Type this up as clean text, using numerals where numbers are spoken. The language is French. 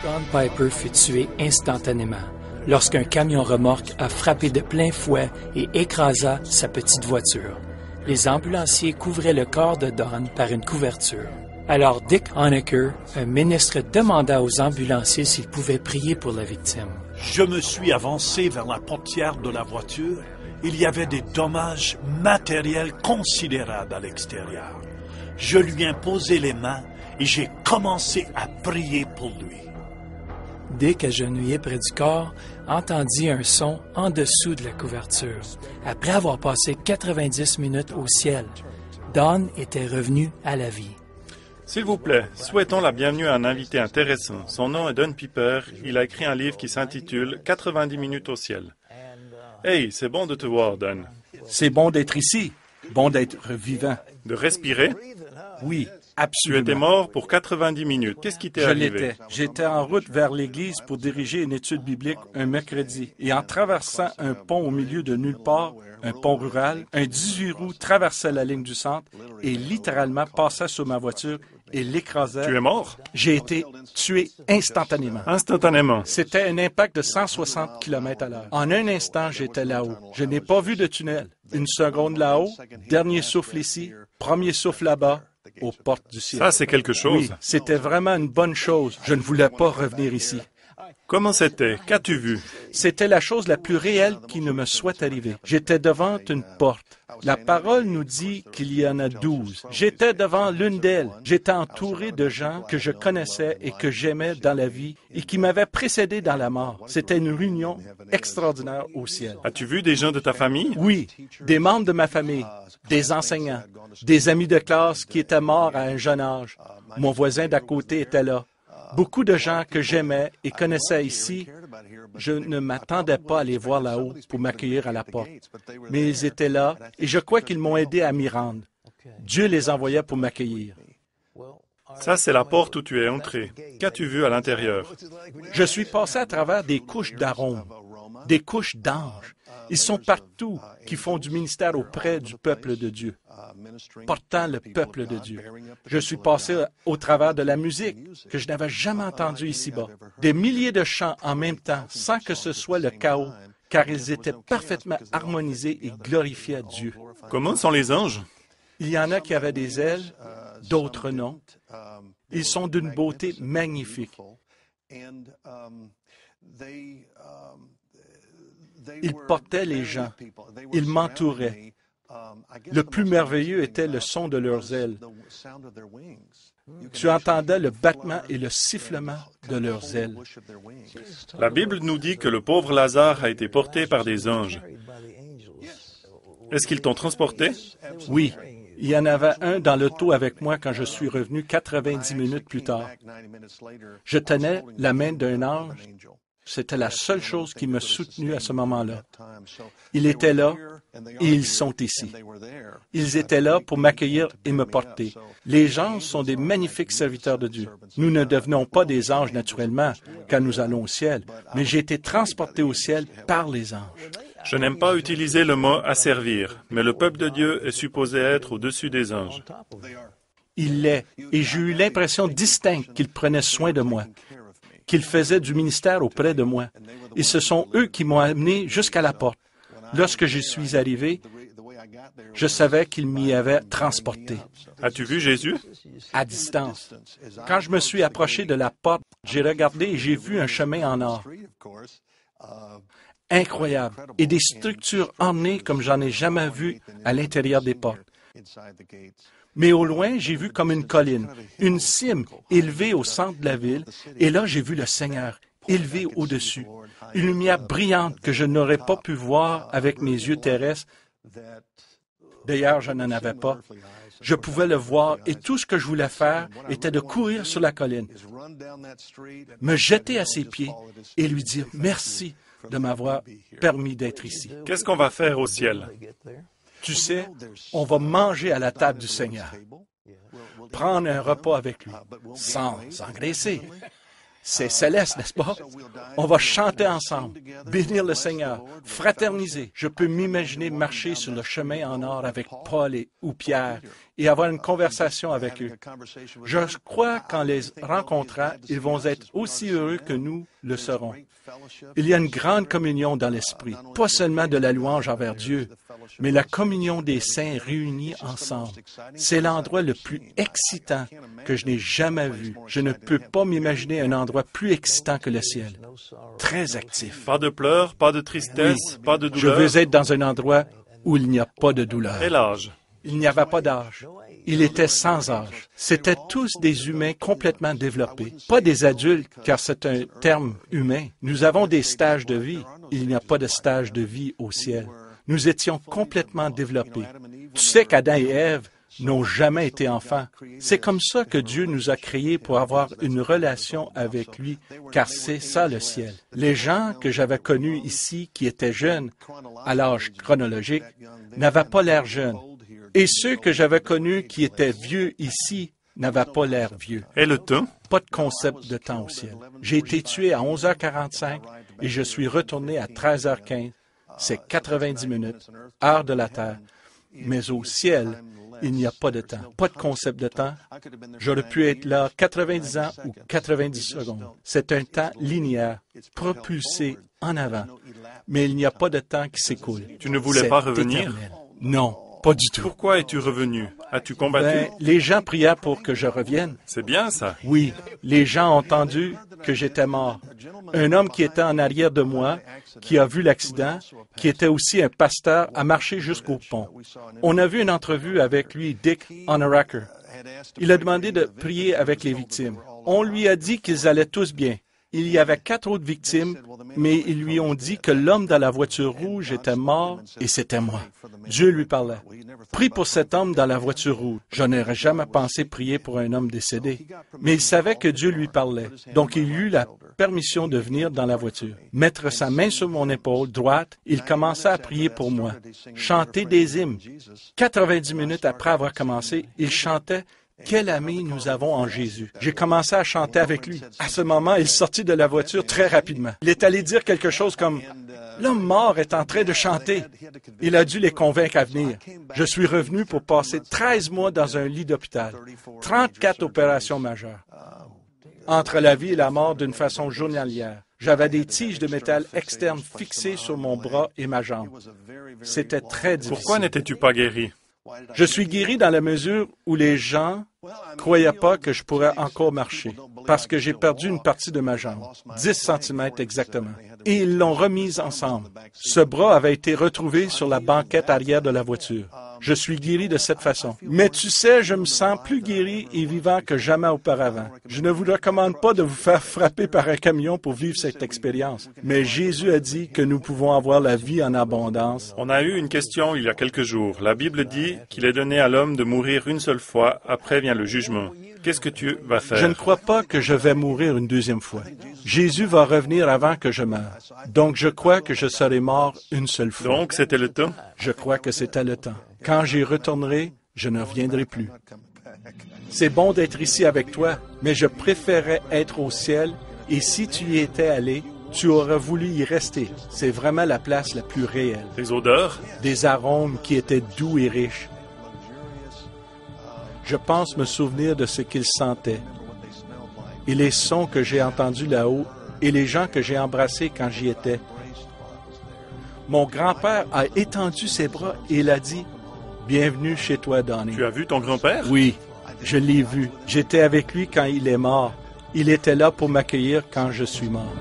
Don Piper fut tué instantanément lorsqu'un camion remorque a frappé de plein fouet et écrasa sa petite voiture. Les ambulanciers couvraient le corps de Don par une couverture. Alors Dick Honecker, un ministre, demanda aux ambulanciers s'ils pouvaient prier pour la victime. Je me suis avancé vers la portière de la voiture. Il y avait des dommages matériels considérables à l'extérieur. Je lui ai posé les mains et j'ai commencé à prier pour lui. Dick, agenouillé près du corps, entendit un son en dessous de la couverture. Après avoir passé 90 minutes au ciel, Don était revenu à la vie. S'il vous plaît, souhaitons la bienvenue à un invité intéressant. Son nom est Don Piper. Il a écrit un livre qui s'intitule « 90 minutes au ciel ». Hey, c'est bon de te voir, Don. C'est bon d'être ici, bon d'être vivant. De respirer? Oui, Tu absolument. étais mort pour 90 minutes. Qu'est-ce qui t'est Je arrivé? l'étais. J'étais en route vers l'église pour diriger une étude biblique un mercredi. Et en traversant un pont au milieu de nulle part, un pont rural, un 18 roues traversait la ligne du centre et littéralement passait sur ma voiture et l'écrasait. Tu es mort? J'ai été tué instantanément. Instantanément. C'était un impact de 160 km/h. En un instant, j'étais là-haut. Je n'ai pas vu de tunnel. Une seconde là-haut, dernier souffle ici, premier souffle là-bas, aux portes du ciel. Ça, c'est quelque chose. Oui, c'était vraiment une bonne chose. Je ne voulais pas revenir ici. Comment c'était? Qu'as-tu vu? C'était la chose la plus réelle qui ne me soit arrivée. J'étais devant une porte. La parole nous dit qu'il y en a 12. J'étais devant l'une d'elles. J'étais entouré de gens que je connaissais et que j'aimais dans la vie et qui m'avaient précédé dans la mort. C'était une réunion extraordinaire au ciel. As-tu vu des gens de ta famille? Oui, des membres de ma famille, des enseignants, des amis de classe qui étaient morts à un jeune âge. Mon voisin d'à côté était là. Beaucoup de gens que j'aimais et connaissais ici, je ne m'attendais pas à les voir là-haut pour m'accueillir à la porte. Mais ils étaient là et je crois qu'ils m'ont aidé à m'y rendre. Dieu les envoyait pour m'accueillir. Ça, c'est la porte où tu es entré. Qu'as-tu vu à l'intérieur? Je suis passé à travers des couches d'arômes, des couches d'anges. Ils sont partout qui font du ministère auprès du peuple de Dieu, portant le peuple de Dieu. Je suis passé au travers de la musique que je n'avais jamais entendue ici-bas. Des milliers de chants en même temps, sans que ce soit le chaos, car ils étaient parfaitement harmonisés et glorifiaient Dieu. Comment sont les anges? Il y en a qui avaient des ailes, d'autres non. Ils sont d'une beauté magnifique. Ils portaient les gens. Ils m'entouraient. Le plus merveilleux était le son de leurs ailes. Tu entendais le battement et le sifflement de leurs ailes. La Bible nous dit que le pauvre Lazare a été porté par des anges. Est-ce qu'ils t'ont transporté? Oui, il y en avait un dans l'auto avec moi quand je suis revenu 90 minutes plus tard. Je tenais la main d'un ange. C'était la seule chose qui me soutenait à ce moment-là. Il était là et ils sont ici. Ils étaient là pour m'accueillir et me porter. Les anges sont des magnifiques serviteurs de Dieu. Nous ne devenons pas des anges naturellement quand nous allons au ciel, mais j'ai été transporté au ciel par les anges. Je n'aime pas utiliser le mot « asservir », mais le peuple de Dieu est supposé être au-dessus des anges. Il l'est, et j'ai eu l'impression distincte qu'ils prenaient soin de moi, qu'ils faisaient du ministère auprès de moi. Et ce sont eux qui m'ont amené jusqu'à la porte. Lorsque je suis arrivé, je savais qu'ils m'y avaient transporté. As-tu vu Jésus? À distance. Quand je me suis approché de la porte, j'ai regardé et j'ai vu un chemin en or. Incroyable. Et des structures ornées comme j'en ai jamais vu à l'intérieur des portes. Mais au loin, j'ai vu comme une colline, une cime élevée au centre de la ville, et là, j'ai vu le Seigneur élevé au-dessus. Une lumière brillante que je n'aurais pas pu voir avec mes yeux terrestres. D'ailleurs, je n'en avais pas. Je pouvais le voir et tout ce que je voulais faire était de courir sur la colline, me jeter à ses pieds et lui dire merci de m'avoir permis d'être ici. Qu'est-ce qu'on va faire au ciel? Tu sais, on va manger à la table du Seigneur, prendre un repas avec lui, sans engraisser. C'est céleste, n'est-ce pas? On va chanter ensemble, bénir le Seigneur, fraterniser. Je peux m'imaginer marcher sur le chemin en or avec Paul ou Pierre et avoir une conversation avec eux. Je crois qu'en les rencontrant, ils vont être aussi heureux que nous le serons. Il y a une grande communion dans l'esprit, pas seulement de la louange envers Dieu, mais la communion des saints réunis ensemble. C'est l'endroit le plus excitant que je n'ai jamais vu. Je ne peux pas m'imaginer un endroit plus excitant que le ciel. Très actif. Pas de pleurs, pas de tristesse, pas de Je douleur. veux être dans un endroit où il n'y a pas de douleur. Et l'âge? Il n'y avait pas d'âge. Il était sans âge. C'étaient tous des humains complètement développés. Pas des adultes, car c'est un terme humain. Nous avons des stages de vie. Il n'y a pas de stage de vie au ciel. Nous étions complètement développés. Tu sais qu'Adam et Ève n'ont jamais été enfants. C'est comme ça que Dieu nous a créés pour avoir une relation avec lui, car c'est ça le ciel. Les gens que j'avais connus ici qui étaient jeunes, à l'âge chronologique, n'avaient pas l'air jeunes. Et ceux que j'avais connus qui étaient vieux ici n'avaient pas l'air vieux. Et le temps? Pas de concept de temps au ciel. J'ai été tué à 11h45 et je suis retourné à 13h15. C'est 90 minutes, heure de la Terre. Mais au ciel, il n'y a pas de temps. Pas de concept de temps. J'aurais pu être là 90 ans ou 90 secondes. C'est un temps linéaire, propulsé en avant. Mais il n'y a pas de temps qui s'écoule. Tu ne voulais pas revenir? Éternel. Non, pas du tout. Pourquoi es-tu revenu? As-tu combattu? Les gens priaient pour que je revienne. C'est bien ça. Oui, les gens ont entendu que j'étais mort. Un homme qui était en arrière de moi, qui a vu l'accident, qui était aussi un pasteur, a marché jusqu'au pont. On a vu une entrevue avec lui, Dick Honoraker. Il a demandé de prier avec les victimes. On lui a dit qu'ils allaient tous bien. Il y avait 4 autres victimes, mais ils lui ont dit que l'homme dans la voiture rouge était mort et c'était moi. Dieu lui parlait. Prie pour cet homme dans la voiture rouge. Je n'aurais jamais pensé prier pour un homme décédé. Mais il savait que Dieu lui parlait. Donc il eut la permission de venir dans la voiture. Mettre sa main sur mon épaule droite, il commença à prier pour moi. Chanter des hymnes. 90 minutes après avoir commencé, il chantait « Quel ami nous avons en Jésus ». J'ai commencé à chanter avec lui. À ce moment, il sortit de la voiture très rapidement. Il est allé dire quelque chose comme « L'homme mort est en train de chanter ». Il a dû les convaincre à venir. Je suis revenu pour passer 13 mois dans un lit d'hôpital. 34 opérations majeures. Entre la vie et la mort d'une façon journalière. J'avais des tiges de métal externes fixées sur mon bras et ma jambe. C'était très difficile. Pourquoi n'étais-tu pas guéri? Je suis guéri dans la mesure où les gens croyaient pas que je pourrais encore marcher, parce que j'ai perdu une partie de ma jambe, 10 cm exactement. Et ils l'ont remise ensemble. Ce bras avait été retrouvé sur la banquette arrière de la voiture. Je suis guéri de cette façon. Mais tu sais, je me sens plus guéri et vivant que jamais auparavant. Je ne vous recommande pas de vous faire frapper par un camion pour vivre cette expérience. Mais Jésus a dit que nous pouvons avoir la vie en abondance. On a eu une question il y a quelques jours. La Bible dit qu'il est donné à l'homme de mourir une seule fois, après vient le jugement. Qu'est-ce que tu vas faire? Je ne crois pas que je vais mourir une deuxième fois. Jésus va revenir avant que je meure. Donc je crois que je serai mort une seule fois. Donc c'était le temps? Je crois que c'était le temps. Quand j'y retournerai, je ne reviendrai plus. C'est bon d'être ici avec toi, mais je préférais être au ciel, et si tu y étais allé, tu aurais voulu y rester. C'est vraiment la place la plus réelle. Les odeurs? Des arômes qui étaient doux et riches. Je pense me souvenir de ce qu'ils sentaient, et les sons que j'ai entendus là-haut, et les gens que j'ai embrassés quand j'y étais. Mon grand-père a étendu ses bras et il a dit « Bienvenue chez toi, Donnie. » Tu as vu ton grand-père? Oui, je l'ai vu. J'étais avec lui quand il est mort. Il était là pour m'accueillir quand je suis mort.